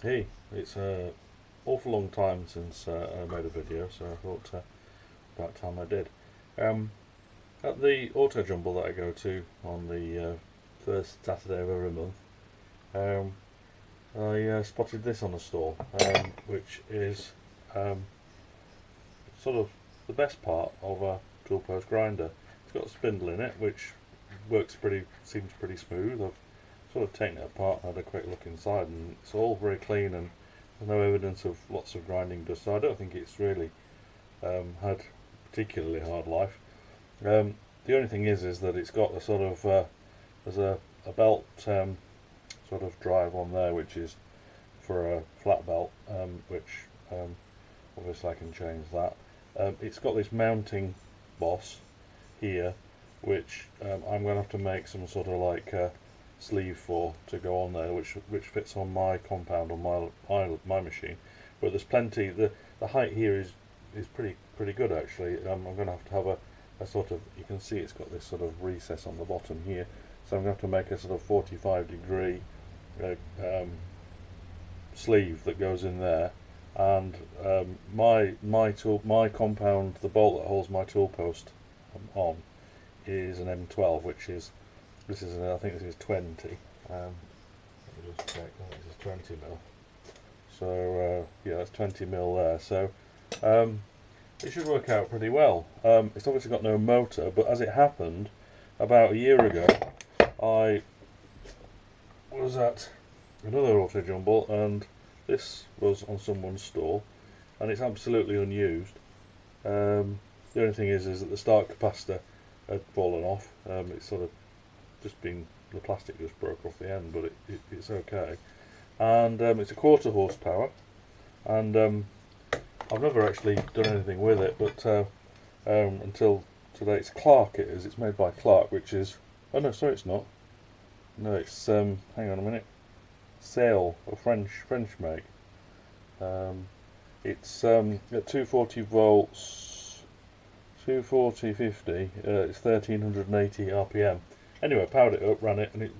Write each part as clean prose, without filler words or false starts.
Hey, it's an awful long time since I made a video, so I thought about time I did. Um, at the Autojumble that I go to on the first Saturday of every month, um, I spotted this on the stall, which is sort of the best part of a Toolpost grinder. It's got a spindle in it, which seems pretty smooth. I've sort of taken it apart and had a quick look inside, and it's all very clean and there's no evidence of lots of grinding dust, so I don't think it's really had a particularly hard life. The only thing is that it's got a sort of there's a belt sort of drive on there, which is for a flat belt, which obviously I can change that. It's got this mounting boss here, which I'm going to have to make some sort of like sleeve for to go on there, which fits on my compound on my machine. But there's plenty. The height here is pretty good actually. I'm going to have a sort of, you can see it's got this sort of recess on the bottom here, so I'm going to have to make a sort of 45-degree sleeve that goes in there. And my compound, the bolt that holds my tool post on, is an M12, which is I think this is 20. Let me just check. I think this is 20 mil. So yeah, that's 20 mil there. So it should work out pretty well. It's obviously got no motor, but as it happened, about a year ago, I was at another Autojumble, and this was on someone's stall, and it's absolutely unused. The only thing is that the start capacitor had fallen off. It's sort of just been, the plastic just broke off the end, but it's okay. And it's a 1/4 horsepower, and I've never actually done anything with it, but until today. It's Clark, it's made by Clark, which is, oh no, sorry, it's not. No, it's hang on a minute, Sale, a French make. It's at 240 volts, 240/50. It's 1380 RPM. Anyway, powered it up, ran it, and it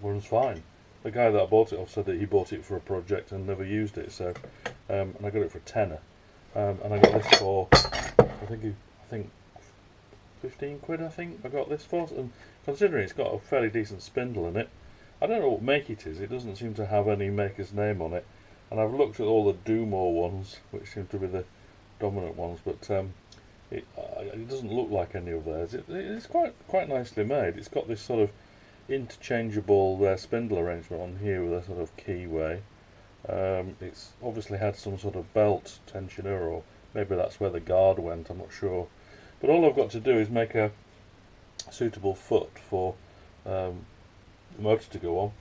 runs fine. The guy that I bought it off said that he bought it for a project and never used it. So, and I got it for a tenner, and I got this for I think 15 quid. I think I got this for, and considering it's got a fairly decent spindle in it, I don't know what make it is. It doesn't seem to have any maker's name on it, and I've looked at all the Dumore ones, which seem to be the dominant ones, but it doesn't look like any of theirs. It's quite nicely made. It's got this sort of interchangeable spindle arrangement on here with a sort of keyway. It's obviously had some sort of belt tensioner, or maybe that's where the guard went, I'm not sure. But all I've got to do is make a suitable foot for the motor to go on,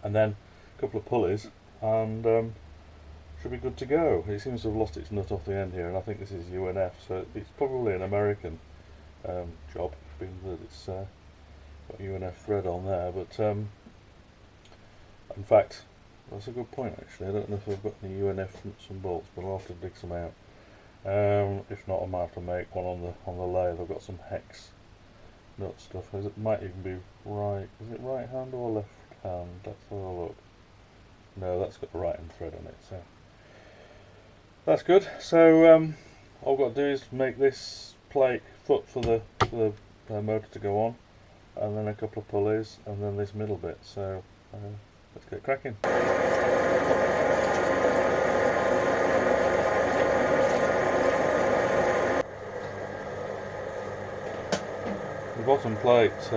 and then a couple of pulleys, and should be good to go. It seems to have lost its nut off the end here, and I think this is UNF, so it's probably an American job, being that it's got UNF thread on there. But in fact, that's a good point actually. I don't know if I've got any UNF nuts and bolts, but I'll have to dig some out. If not, I might have to make one on the lathe. I've got some hex nut stuff. It might even be right. Is it right hand or left hand? Let's have a look. No, that's got the right hand thread on it, so that's good. So all I've got to do is make this plate foot for the motor to go on, and then a couple of pulleys, and then this middle bit. So let's get cracking. The bottom plate is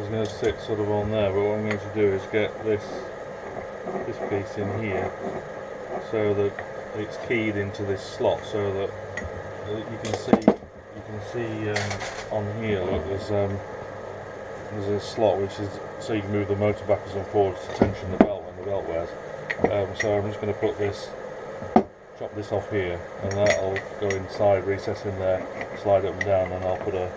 going to sit sort of on there, but what I'm going to do is get this piece in here so that it's keyed into this slot, so that you can see on here, look, there's a slot which is so you can move the motor backwards and forwards to tension the belt when the belt wears. So I'm just going to chop this off here, and that'll go inside, recess in there, slide up and down, and I'll put a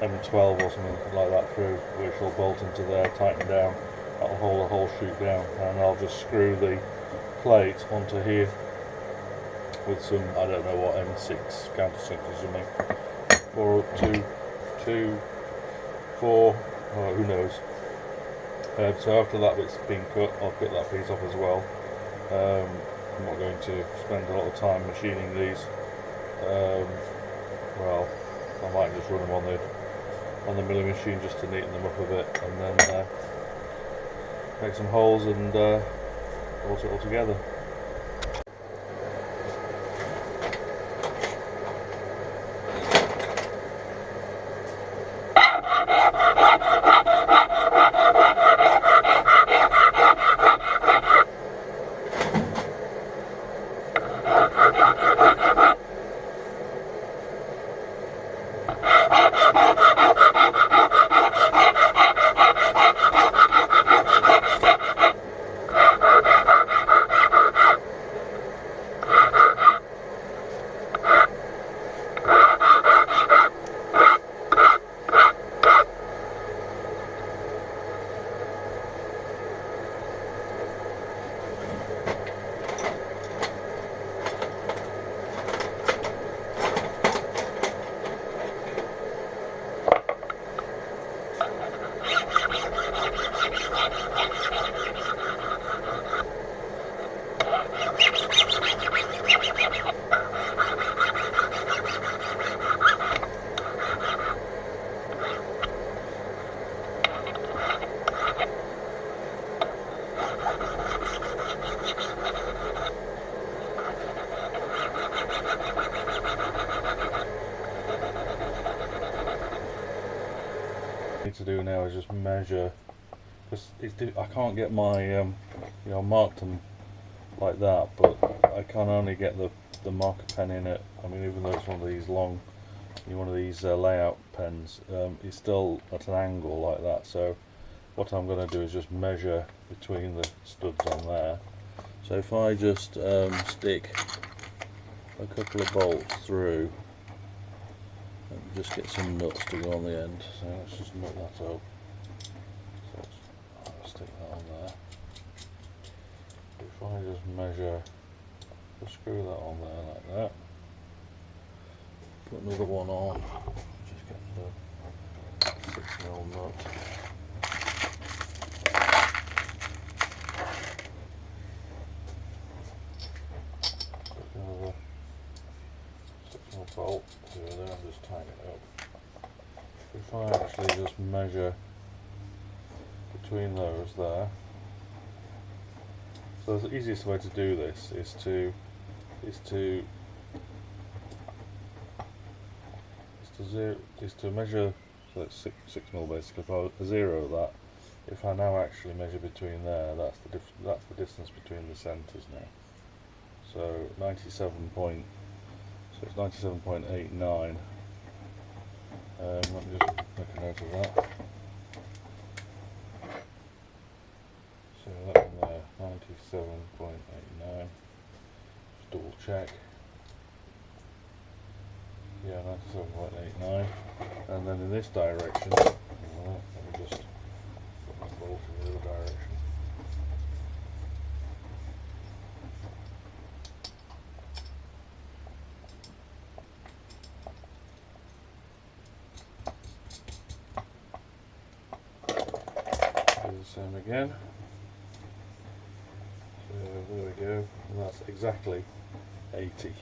M12 or something like that through, which will bolt into there, tighten down. That'll hold the whole chute down, and I'll just screw the plate onto here with some, I don't know what, M6 countersink or something, or 2, 4, who knows. So after that bit's been cut, I'll cut that piece off as well. I'm not going to spend a lot of time machining these. Well, I might just run them on the milling machine just to neaten them up a bit, and then make some holes and bolt it all together. To do now is just measure, because I can't get my marked them like that, but I can only get the marker pen in it. I mean, even though it's one of these long, one of these layout pens, it's still at an angle like that. So what I'm going to do is just measure between the studs on there. So if I just stick a couple of bolts through and just get some nuts to go on the end. So let's just nut that up. So I'll stick that on there. If I just measure, just screw that on there like that. Put another one on. Just get the 6mm nut. Put another 6mm bolt through there and just tighten it up. If I actually just measure between those there, so the easiest way to do this is to measure, so it's 6mm basically. If I zero that, if I now actually measure between there, that's the distance between the centres now. So 97.89. Let me just make a note of that. So that one there, 97.89. Just double check. Yeah, 97.89. And then in this direction, let me just put my bolt in the other direction. Do the same again. So there we go, and that's exactly 80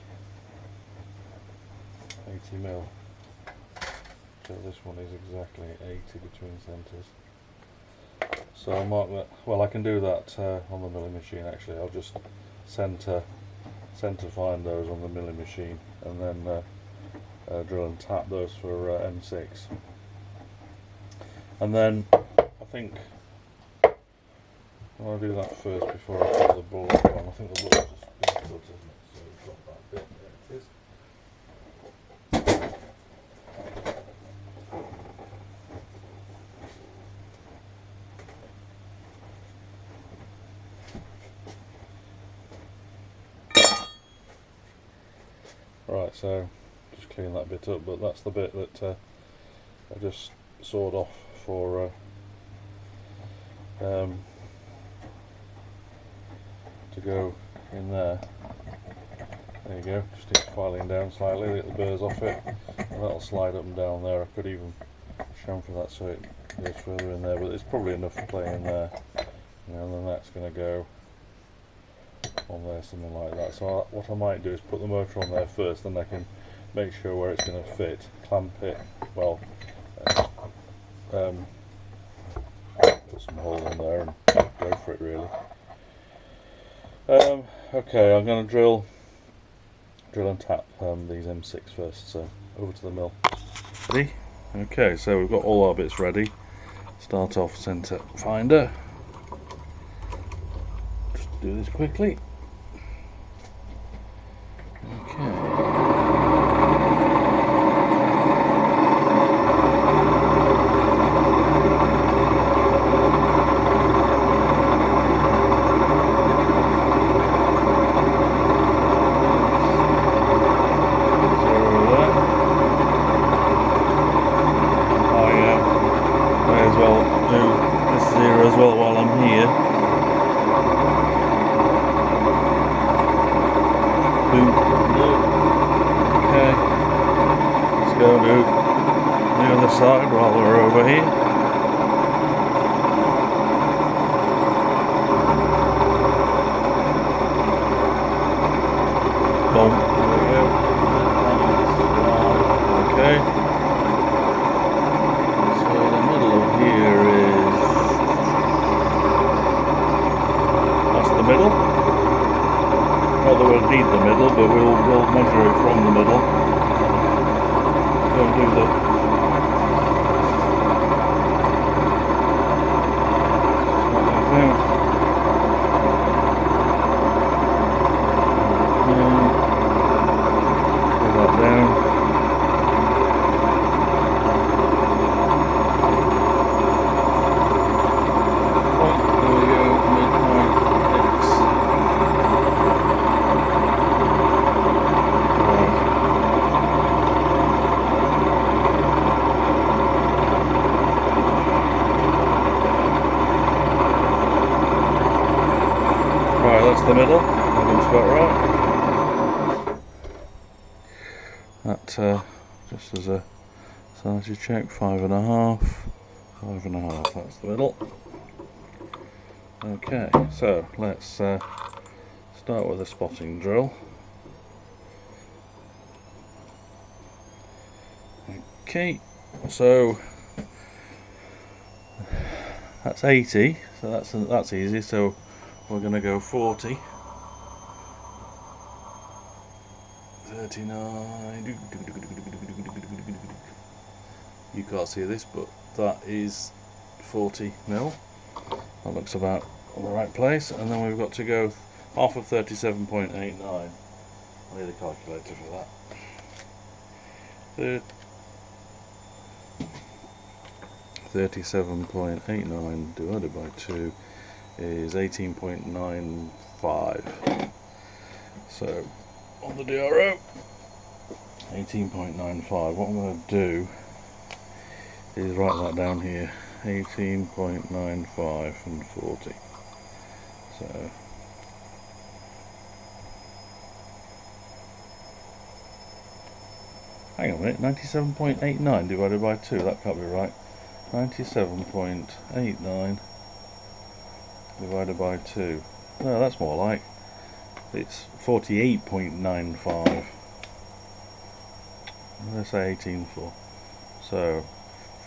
mil. So this one is exactly 80 between centres. So I'll mark that. Well, I can do that on the milling machine actually. I'll just centre find those on the milling machine, and then drill and tap those for M6. And then I think I'll do that first before I put the bullet on. I think the bullet just been good, isn't it? So we've got that bit. There it is. Right, so just clean that bit up, but that's the bit that I just sawed off for to go in there. There you go, just needs filing down slightly, get the burrs off it, and that'll slide up and down there. I could even chamfer that so it goes further in there, but it's probably enough to play in there. You know, and then that's going to go on there, something like that. So what I might do is put the motor on there first, then I can make sure where it's going to fit, clamp it, well, put some hole in there and go for it really. Okay, I'm going to drill and tap these M6 first, so over to the mill. Ready? Okay, so we've got all our bits ready. Start off centre finder. Just do this quickly. Okay. As well while I'm here. Okay, let's go to the other side while we're over here. Boom. There we go. Okay. So the middle of here is middle. Not that we'll need the middle, but we'll measure it from the middle. Don't do the put that down. That's the middle, that looks about right. That, just as a sanity check, 5.5, 5.5, that's the middle. Okay, so let's start with a spotting drill. Okay, so that's 80, so that's easy. So we're going to go 40, 39, you can't see this, but that is 40 mil, that looks about in the right place, and then we've got to go half of 37.89, I need a calculator for that. 37.89 divided by 2 is 18.95. So on the DRO, 18.95. What I'm going to do is write that down here, 18.95 and 40. So hang on a minute, 97.89 divided by 2, that can't be right. 97.89 divided by 2. No, that's more like, it's 48.95. Let's say 18 for. So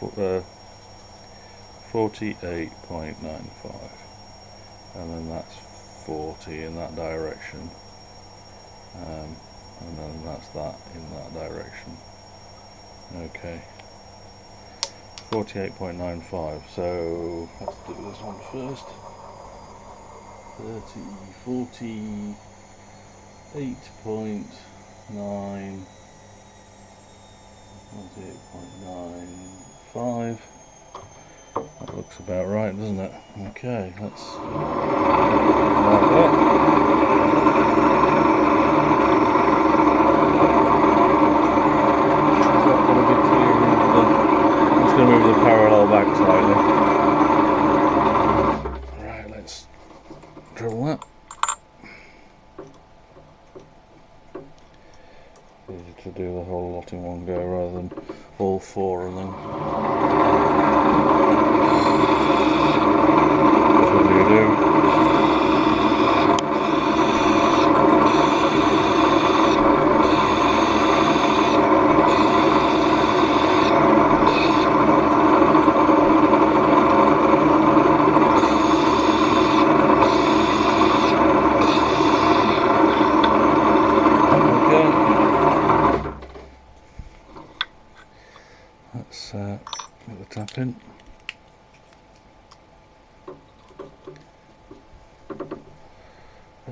48.95, and then that's 40 in that direction, and then that's that in that direction. Okay, 48.95. so let's do this one first. 48.9, 48.95. That looks about right, doesn't it? Okay, let's like that. I'm just going to move the parallel back slightly. Right, let's drill that. Easy to do the whole lot in one go rather than all four of them.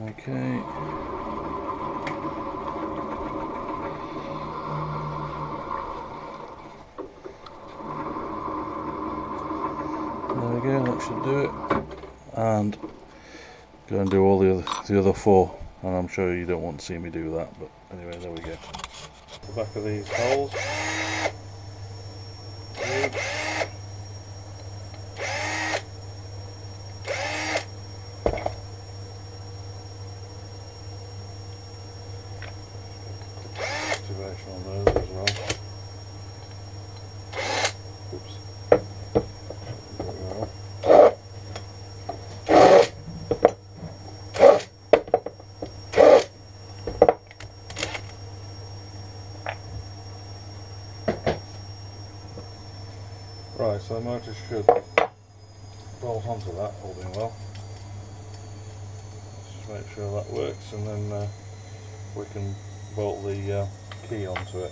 Okay. There we go, that should do it. And go and do all the other 4. And I'm sure you don't want to see me do that, but anyway, there we go. The back of these holes. Good. Activation on those as well. Oops. Right, so the motor should bolt onto that, all being well. Let's just make sure that works, and then we can bolt the key onto it.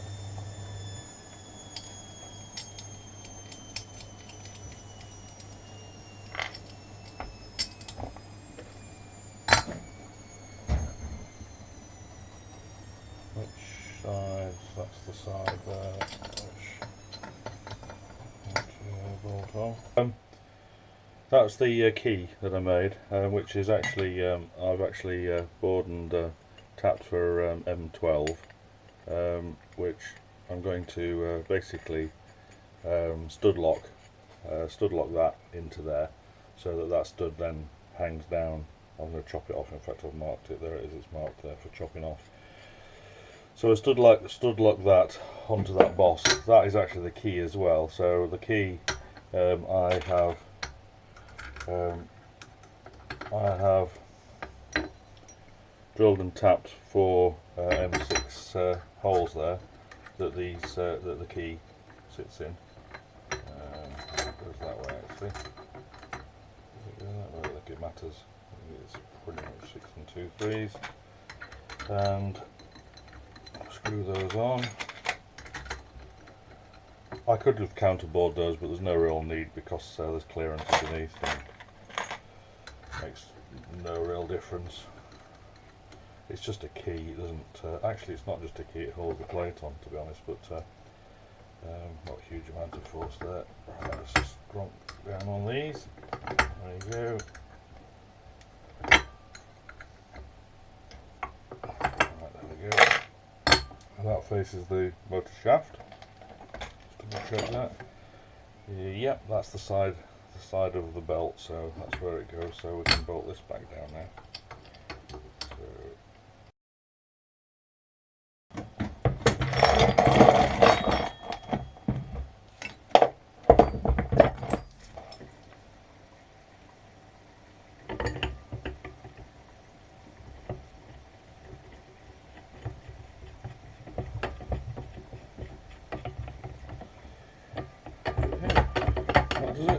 Which side? That's the side there. Bolt on. That's the key that I made, which is actually I've actually bored and tapped for M12, which I'm going to basically stud lock that into there, so that stud then hangs down. I'm going to chop it off. In fact, I've marked it. There it is. It's marked there for chopping off. So I stud lock that onto that boss. That is actually the key as well. So the key I have drilled and tapped for M6 holes there that the key sits in. It goes that way actually. Does it go that way? I don't think it matters. I think it's pretty much 6 and 2/3, and screw those on. I could have counterbored those, but there's no real need because there's clearance underneath and makes no real difference. It's just a key. It doesn't actually, it's not just a key, it holds the plate on, to be honest, but not a huge amount of force there. Right, let's just gromp down on these. There you go. Right, there we go. And that faces the motor shaft. Just double check that. Yep, that's the side of the belt, so that's where it goes. So we can bolt this back down now.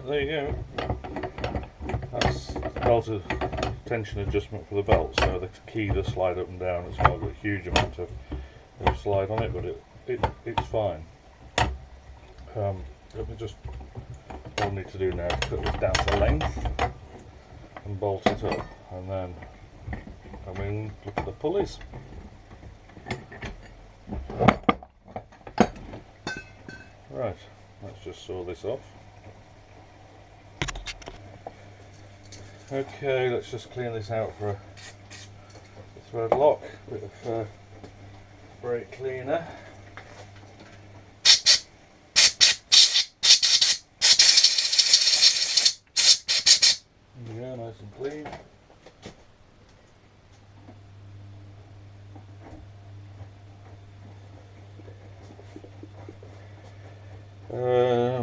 There you go. That's the belt tension adjustment for the belt, so the key does slide up and down. It's not got a huge amount of slide on it, but it's fine. Let me just, all I need to do now is put this down to length and bolt it up, and then come in, look at the pulleys. Right, let's just saw this off. Okay, let's just clean this out for a thread lock. Bit of brake cleaner. There we go, nice and clean.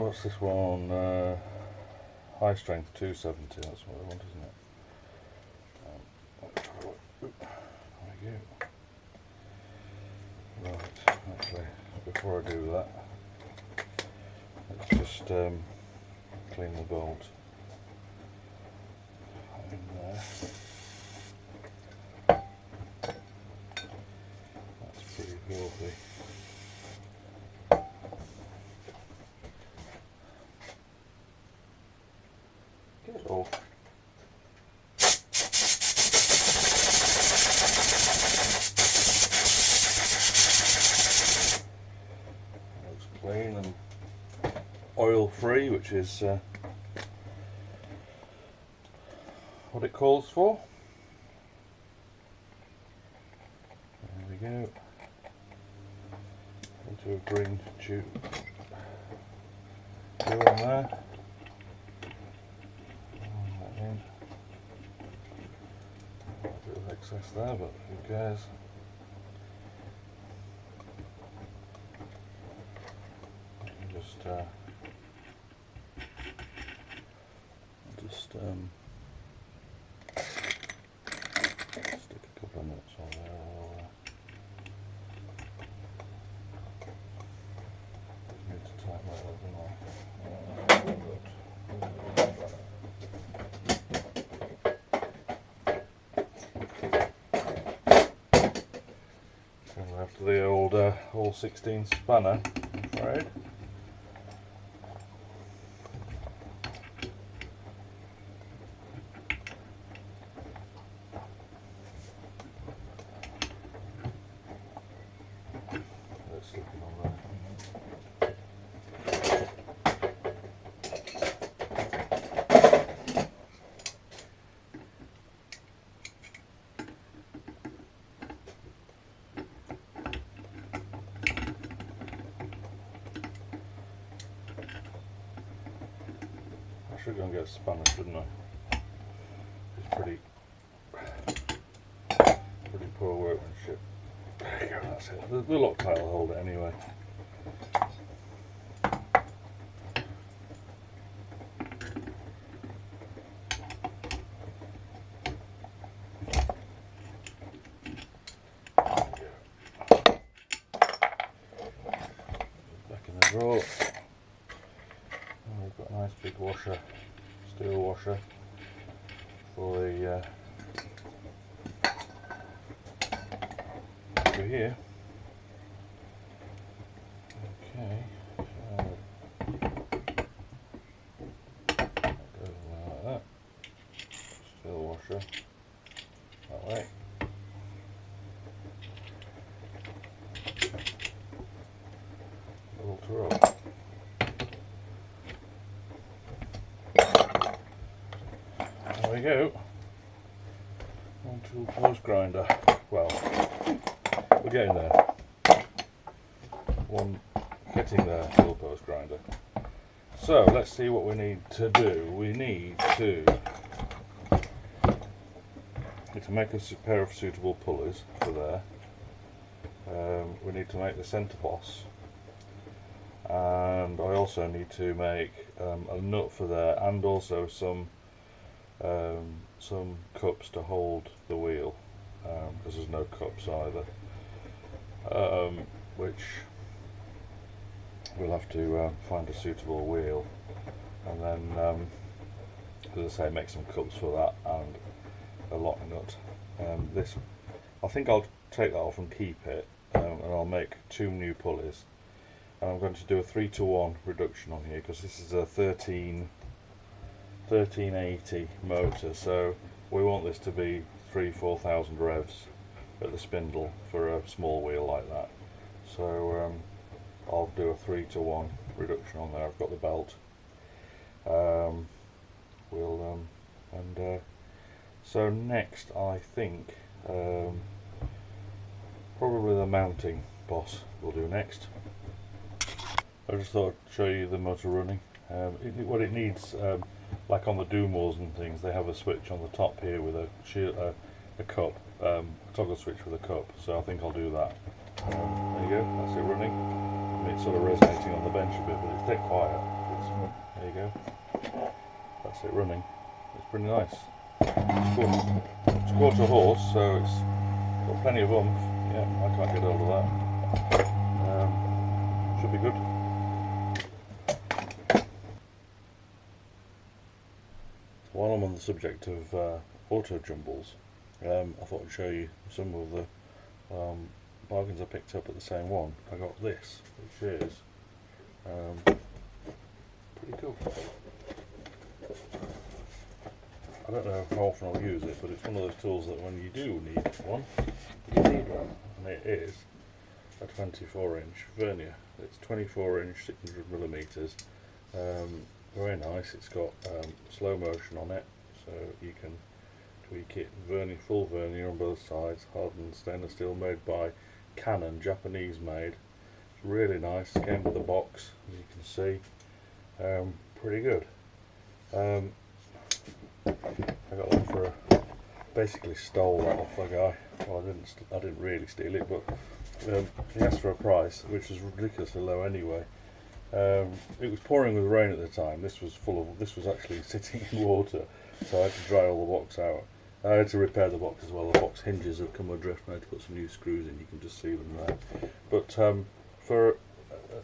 What's this one? High strength 270, that's what I want, isn't it? There we go. Right, actually, before I do that, let's just clean the bolt in there. That's pretty filthy. Get off. free, which is what it calls for. There we go. Into a green tube. Go on there. A bit of excess there, but who cares? Just stick a couple of nuts on there. Need to tighten that up and all. After the old all 16 spanner, I'm afraid. Let's slip it on there. I should go and get a spanner, shouldn't I? It's pretty poor workmanship. There you go, that's it. The Loctite will hold it anyway. Back in the drawer. We've got a nice big washer, steel washer for the over here. Okay, goes like that. Steel washer that way. Bolter up. There we go. One Toolpost grinder. Well, we're getting there. One getting there, Toolpost grinder. So let's see what we need to do. We need to make a pair of suitable pulleys for there. We need to make the centre boss, and I also need to make a nut for there, and also some cups to hold the wheel, because there's no cups either, which we'll have to find a suitable wheel, and then as I say, make some cups for that and a lock nut. This, I think I'll take that off and keep it, and I'll make 2 new pulleys, and I'm going to do a 3-to-1 reduction on here because this is a 1380 motor, so we want this to be 3,000–4,000 revs at the spindle for a small wheel like that. So I'll do a 3-to-1 reduction on there. I've got the belt. So next, I think probably the mounting boss will do next. I just thought I'd show you the motor running. What it needs, like on the Doomores and things, they have a switch on the top here with a cup, toggle switch with a cup, so I think I'll do that. There you go, that's it running. I mean, it's sort of resonating on the bench a bit, but it's dead quiet. There you go, that's it running. It's pretty nice. It's quarter horse, so it's got plenty of oomph. Yeah, I can't get hold of that. Should be good. While I'm on the subject of autojumbles, I thought I'd show you some of the bargains I picked up at the same one. I got this, which is pretty cool. I don't know how often I'll use it, but it's one of those tools that when you do need one, you need one. And it is a 24-inch vernier. It's 24-inch, 600mm, Very nice. It's got slow motion on it, so you can tweak it. Full vernier on both sides, hardened stainless steel, made by Canon, Japanese made. It's really nice. Came with the box, as you can see. Pretty good. I got that for basically stole that off the guy. Well, I didn't really steal it, but he asked for a price which was ridiculously low anyway. It was pouring with rain at the time. This was actually sitting in water, so I had to dry all the box out. I had to repair the box as well. The box hinges have come adrift, and I had to put some new screws in. You can just see them there. But for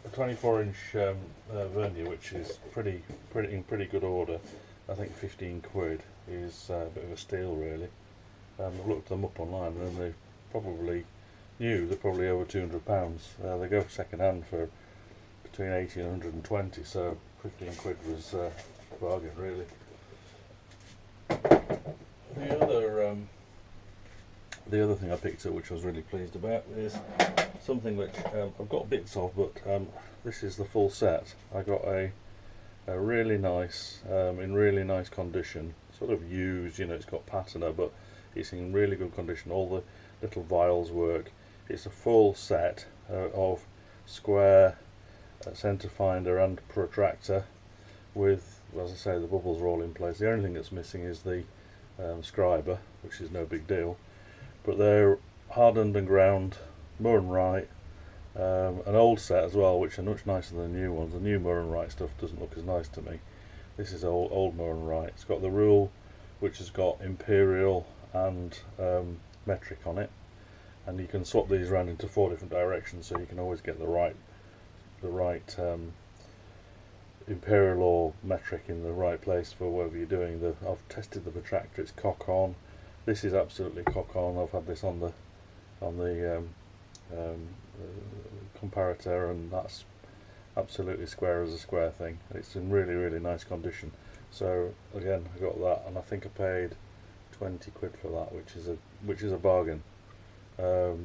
a 24-inch vernier, which is in pretty good order, I think 15 quid is a bit of a steal, really. I've looked them up online, and they're probably new. They're probably over £200. They go for second hand for between 80 and 120, so 15 quid was a bargain, really. The other thing I picked up, which I was really pleased about, is something which I've got bits of, but this is the full set. I got a really nice, in really nice condition, sort of used, it's got patina, but it's in really good condition. All the little vials work. It's a full set of square centre finder and protractor with, as I say, the bubbles are all in place. The only thing that's missing is the scriber, which is no big deal, but they're hardened and ground Moore and Wright, an old set as well, which are much nicer than the new ones. The new Moore and Wright stuff doesn't look as nice to me. This is old Moore and Wright. It's got the rule, which has got imperial and metric on it, and you can swap these around into 4 different directions, so you can always get the right imperial or metric in the right place for whatever you're doing. I've tested the protractor. It's cock on. This is absolutely cock on. I've had this on the comparator, and that's absolutely square as a square thing. It's in really nice condition. So again, I got that, and I think I paid 20 quid for that, which is a bargain. The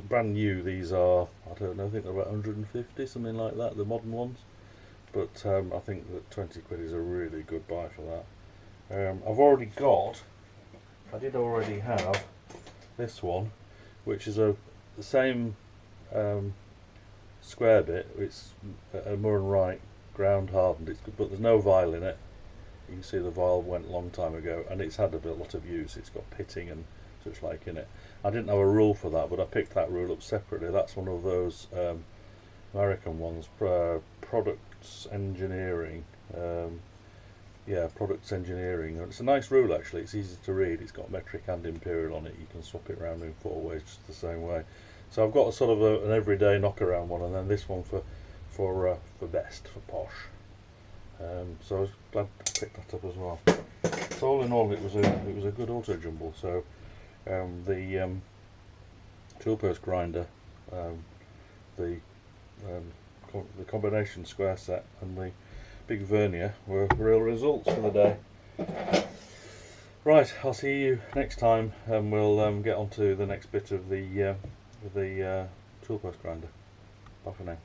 brand new, these are, I don't know, I think they're about 150, something like that, the modern ones. But I think that 20 quid is a really good buy for that. I did already have this one, which is the same square bit. It's a Moore and Wright ground hardened, but there's no vial in it. You can see the vial went a long time ago, and it's had a lot of use. It's got pitting and such like in it. I didn't have a rule for that, but I picked that rule up separately. That's one of those American ones, products engineering. Products engineering. It's a nice rule, actually. It's easy to read. It's got metric and imperial on it. You can swap it around in 4 ways, just the same way. So I've got a sort of an everyday knock around one, and then this one for best, for posh. So I was glad to pick that up as well. So all in all, it was a good auto jumble. So the Toolpost grinder, the combination square set, and the big vernier were real results for the day. Right, I'll see you next time, and we'll get on to the next bit of the Toolpost grinder. Bye for now.